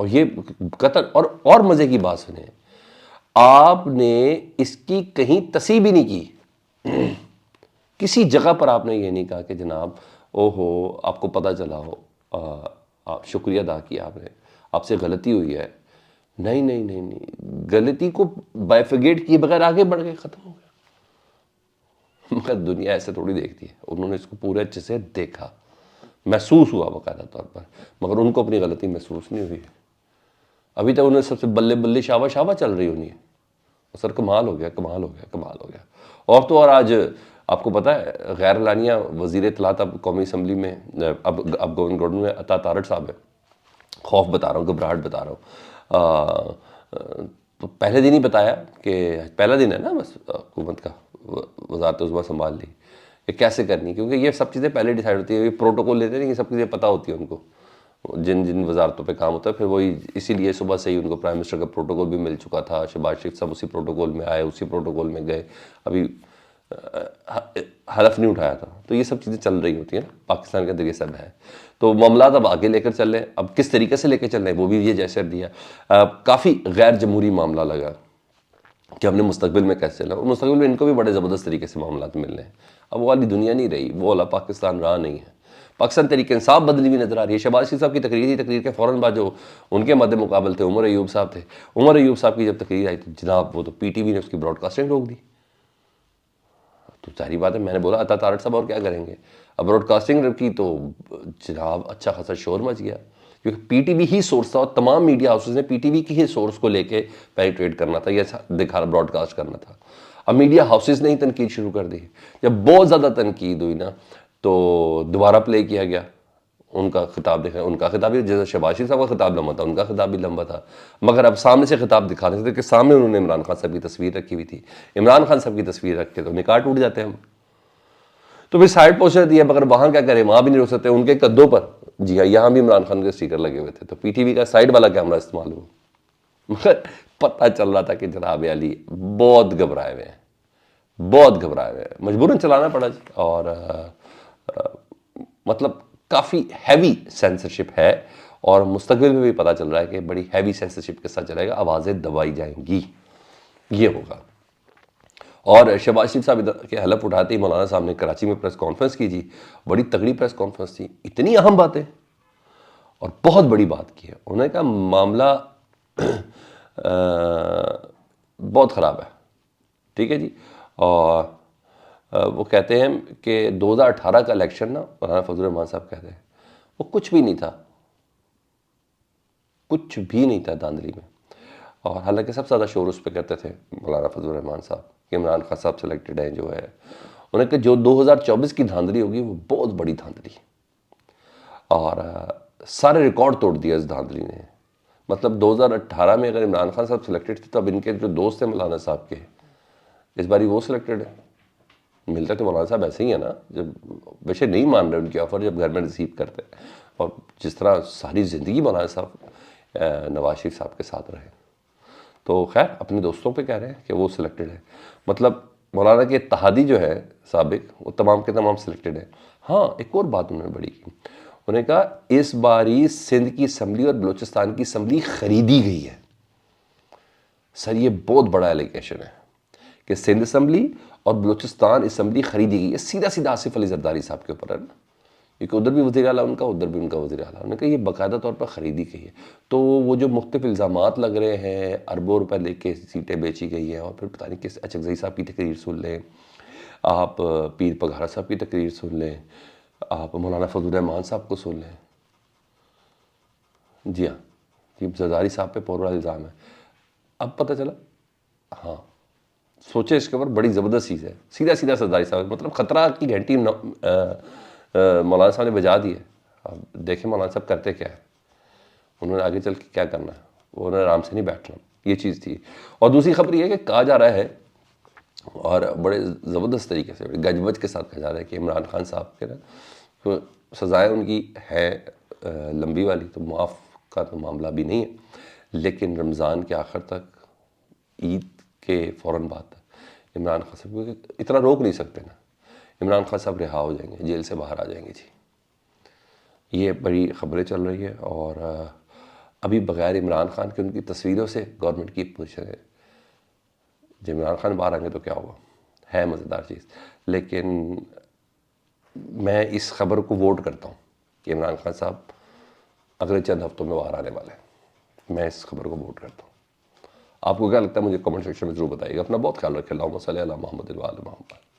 اور یہ قطر اور مزے کی بات سنیں، آپ نے اس کی کہیں تصحیح بھی نہیں کی، کسی جگہ پر آپ نے یہ نہیں کہا کہ جناب اوہو آپ کو پتہ چلا ہو، آپ شکریہ ادا کیا آپ نے، آپ سے غلطی ہوئی ہے. نہیں نہیں نہیں نہیں، غلطی کو بائفگیٹ کیے بغیر آگے بڑھ گئے، ختم ہو گیا. مگر دنیا ایسے تھوڑی دیکھتی ہے، انہوں نے اس کو پورے اچھے سے دیکھا، محسوس ہوا باقاعدہ طور پر، مگر ان کو اپنی غلطی محسوس نہیں ہوئی. ابھی تک انہیں سب سے بلے بلے شابہ شابہ چل رہی ہونی ہے. سر کمال ہو گیا، کمال ہو گیا، کمال ہو گیا. اور تو اور آج آپ کو پتہ ہے غیر اعلانیہ وزیر اطلاعات اب قومی اسمبلی میں اب گورنمنٹ میں عطا تارڑ صاحب ہے. خوف بتا رہا ہوں، گھبراہٹ بتا رہا ہوں. تو پہلے دن ہی بتایا کہ پہلا دن ہے نا بس حکومت کا، وزارت عظمیٰ سنبھال لی، کہ کیسے کرنی، کیونکہ یہ سب چیزیں پہلے ڈیسائیڈ ہوتی ہیں. یہ پروٹوکول لیتے ہیں، یہ سب چیزیں پتہ ہوتی ہیں ان کو، جن جن وزارتوں پہ کام ہوتا ہے. پھر وہی اسی لیے صبح سے ہی ان کو پرائم منسٹر کا پروٹوکول بھی مل چکا تھا. شہباز شریف صاحب اسی پروٹوکول میں آئے، اسی پروٹوکول میں گئے، ابھی حلف نہیں اٹھایا تھا. تو یہ سب چیزیں چل رہی ہوتی ہیں نا، پاکستان کے اندر یہ سب ہے. تو معاملات اب آگے لے کر چل رہے ہیں. اب کس طریقے سے لے کے چل رہے ہیں وہ بھی یہ جیسے دیا. کافی غیر جمہوری معاملہ لگا کہ ہم نے مستقبل میں کیسے چلنا، اور مستقبل میں ان کو بھی بڑے زبردست طریقے سے معاملات مل رہے ہیں. اب وہ والی دنیا نہیں رہی، وہ والا پاکستان رہا نہیں ہے. پاکستان تحریک انصاف بدلی ہوئی نظر آ رہی ہے. شہباز شریف صاحب کی تقریر کے فوراً بعد جو ان کے مد مقابل تھے عمر ایوب صاحب تھے، عمر ایوب صاحب کی جب تقریر آئی تو جناب وہ تو پی ٹی وی نے اس کی براڈ کاسٹنگ روک دی. تو ظاہری بات ہے، میں نے بولا عطا تارڑ صاحب اور کیا کریں گے. اب براڈ کاسٹنگ رکھی تو جناب اچھا خاصا شور مچ گیا، کیونکہ پی ٹی وی ہی سورس تھا، اور تمام میڈیا ہاؤسز نے پی ٹی وی کی ہی سورس کو لے کے پینیٹریٹ کرنا تھا، یہ دکھا براڈ کاسٹ کرنا تھا. اب میڈیا ہاؤسز نے ہی تنقید شروع کر دی. جب بہت زیادہ تنقید ہوئی نا تو دوبارہ پلے کیا گیا ان کا خطاب. دیکھیں ان کا خطاب بھی جیسے شہباز شریف صاحب کا خطاب لمبا تھا، ان کا خطاب بھی لمبا تھا، مگر اب سامنے سے خطاب دکھا رہے تھے کہ سامنے انہوں نے عمران خان صاحب کی تصویر رکھی ہوئی تھی. عمران خان صاحب کی تصویر رکھ کے تو نکاح ٹوٹ جاتے ہیں ہم. تو پھر سائڈ پوسٹر دیا، مگر وہاں کیا کریں، وہاں بھی نہیں روک سکتے. ان کے قدوں پر جی ہاں یہاں بھی عمران خان کے اسٹیکر لگے ہوئے تھے، تو پی ٹی وی کا سائڈ والا کیمرہ استعمال ہوا. مگر پتہ چل رہا تھا کہ جناب علی بہت گھبرائے ہوئے ہیں، بہت گھبرائے ہوئے ہیں. مجبوراً چلانا پڑا جی. اور مطلب کافی ہیوی سینسرشپ ہے، اور مستقبل میں بھی پتہ چل رہا ہے کہ بڑی ہیوی سینسرشپ کے ساتھ چلے گا. آوازیں دبائی جائیں گی، یہ ہوگا. اور شہباز شریف صاحب کے حلف اٹھاتے ہی مولانا صاحب نے کراچی میں پریس کانفرنس کی جی. بڑی تگڑی پریس کانفرنس تھی، اتنی اہم باتیں اور بہت بڑی بات کی ہے. انہوں نے کہا معاملہ بہت خراب ہے، ٹھیک ہے جی. اور وہ کہتے ہیں کہ 2018 کا الیکشن نا، مولانا فضل الرحمان صاحب کہتے ہیں وہ کچھ بھی نہیں تھا، کچھ بھی نہیں تھا دھاندلی میں. اور حالانکہ سب سے زیادہ شور اس پہ کرتے تھے مولانا فضل الرحمان صاحب کہ عمران خان صاحب سلیکٹڈ ہیں جو ہے. انہوں نے کہا جو 2024 کی دھاندلی ہوگی وہ بہت بڑی دھاندلی، اور سارے ریکارڈ توڑ دیا اس دھاندلی نے. مطلب 2018 میں اگر عمران خان صاحب سلیکٹڈ تھے تو اب ان کے جو دوست ہیں مولانا صاحب کے، اس باری وہ سلیکٹڈ ہے. ملتا تو مولانا صاحب ایسے ہی ہے نا، جب ویسے نہیں مان رہے ان کی آفر، جب گھر میں ریسیو کرتے ہیں. اور جس طرح ساری زندگی مولانا صاحب نواز شریف صاحب کے ساتھ رہے، تو خیر اپنے دوستوں پہ کہہ رہے ہیں کہ وہ سلیکٹڈ ہے. مطلب مولانا کے اتحادی جو ہے سابق، وہ تمام کے تمام سلیکٹڈ ہیں. ہاں ایک اور بات انہوں نے بڑی کی، انہوں نے کہا اس باری سندھ کی اسمبلی اور بلوچستان کی اسمبلی خریدی گئی ہے. سر یہ بہت بڑا ایلیگیشن ہے کہ سندھ اسمبلی اور بلوچستان اسمبلی خریدی گئی ہے. سیدھا سیدھا آصف علی زرداری صاحب کے اوپر ہے نا، کیونکہ ادھر بھی وزیر اعلیٰ ان کا، ادھر بھی ان کا وزیر اعلیٰ. انہوں نے کہا یہ باقاعدہ طور پر خریدی گئی ہے. تو وہ جو مختلف الزامات لگ رہے ہیں، اربوں روپے لے کے سیٹیں بیچی گئی ہیں، اور پھر پتہ نہیں کس اچکزئی صاحب کی تقریر سن لیں آپ، پیر پگھارا صاحب کی تقریر سن لیں آپ، مولانا فضل الرحمان صاحب کو سن لیں. جی ہاں، یہ زرداری صاحب پہ پورا الزام ہے. اب پتہ چلا، ہاں سوچے اس کے اوپر بڑی زبردست چیز ہے. سیدھا سیدھا زرداری صاحب، مطلب خطرہ کی گھنٹی مولانا صاحب نے بجا دی ہے. اب دیکھیں مولانا صاحب کرتے کیا ہے، انہوں نے آگے چل کے کیا کرنا ہے، انہوں نے آرام سے نہیں بیٹھنا. یہ چیز تھی. اور دوسری خبر یہ ہے کہ کہا جا رہا ہے، اور بڑے زبردست طریقے سے گج بج کے ساتھ کہا جا رہا ہے کہ عمران خان صاحب کے نا سزائیں ان کی ہے لمبی والی، تو معاف کا تو معاملہ بھی نہیں ہے، لیکن رمضان کے آخر تک، عید کے فوراً بعد عمران خان صاحب اتنا روک نہیں سکتے نا. عمران خان صاحب رہا ہو جائیں گے، جیل سے باہر آ جائیں گے جی. یہ بڑی خبریں چل رہی ہے. اور ابھی بغیر عمران خان کے ان کی تصویروں سے گورنمنٹ کی پوزیشن ہے. جب عمران خان باہر آئیں گے تو کیا ہوگا, ہے مزیدار چیز. لیکن میں اس خبر کو ووٹ کرتا ہوں کہ عمران خان صاحب اگلے چند ہفتوں میں باہر آنے والے ہیں. میں اس خبر کو ووٹ کرتا ہوں. آپ کو کیا لگتا ہے مجھے کمنٹ سیکشن میں ضرور بتائیے گا. اپنا بہت خیال رکھیں. اللہم صلی علی محمد و علی محمد.